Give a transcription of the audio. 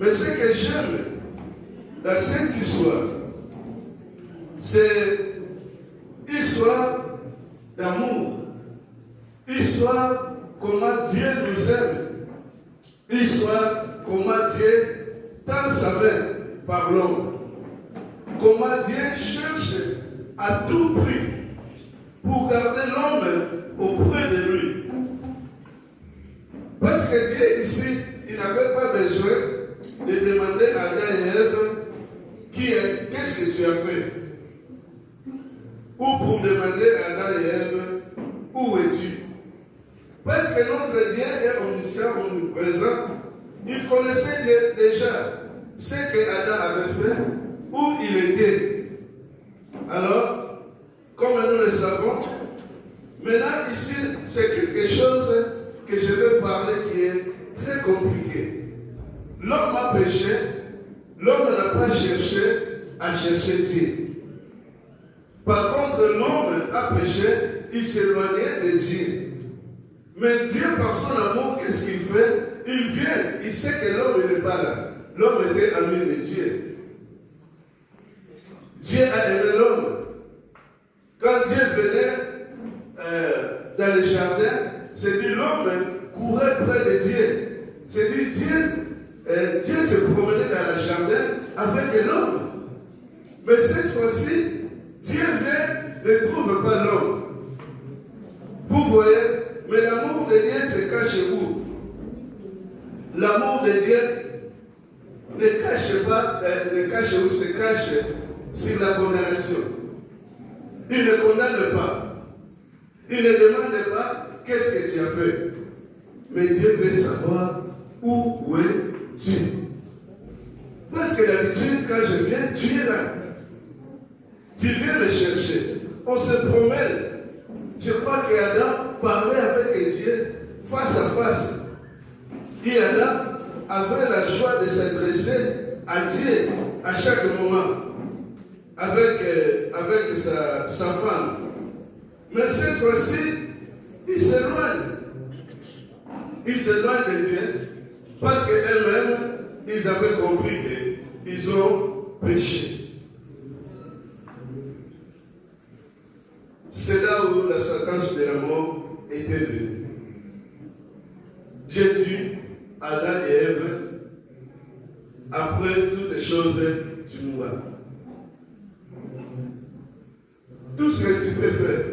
Mais ce que j'aime dans cette histoire, c'est histoire d'amour, histoire comment Dieu nous aime, histoire comment Dieu tend sa main par l'homme, comment Dieu cherche à tout prix pour garder l'homme auprès de lui. Parce que Dieu ici, il n'avait pas besoin de demander à Adam et Ève qu'est-ce que tu as fait, ou pour demander à Adam et Ève où es-tu. Parce que notre Dieu est omniscient, omniprésent. Il connaissait déjà ce que Adam avait fait, où il était. Alors, comme nous le savons, maintenant ici, c'est quelque chose que je vais parler qui est très compliqué. L'homme a péché, l'homme n'a pas cherché à chercher Dieu. Par contre, l'homme a péché, il s'éloignait de Dieu. Mais Dieu, par son amour, qu'est-ce qu'il fait? Il vient, il sait que l'homme n'est pas là. L'homme était ami de Dieu. Dieu a aimé l'homme. Quand Dieu venait dans le jardin, c'est dit l'homme courait près de Dieu. C'est dit Dieu se promenait dans le jardin avec l'homme. Mais cette fois-ci, Dieu vient, ne trouve pas l'homme. Vous voyez, mais l'amour de Dieu se cache où? L'amour de Dieu ne cache pas, ne cache où? Se cache sur la condamnation. Il ne condamne pas. Il ne demande pas qu'est-ce que tu as fait. Mais Dieu veut savoir où es-tu. Parce que d'habitude, quand je viens, tu es là. Tu viens me chercher. On se promène. Je crois qu'Adam parlait avec Dieu face à face. Et Adam avait la joie de s'adresser à Dieu à chaque moment avec sa femme. Mais cette fois-ci, il s'éloigne. Il s'éloigne de Dieu parce qu'elles-mêmes, ils avaient compris qu'ils ont péché. C'est là où la sentence de la mort était venue. Dieu dit à Adam et Ève, après toutes les choses, tu mourras. Tout ce que tu peux faire,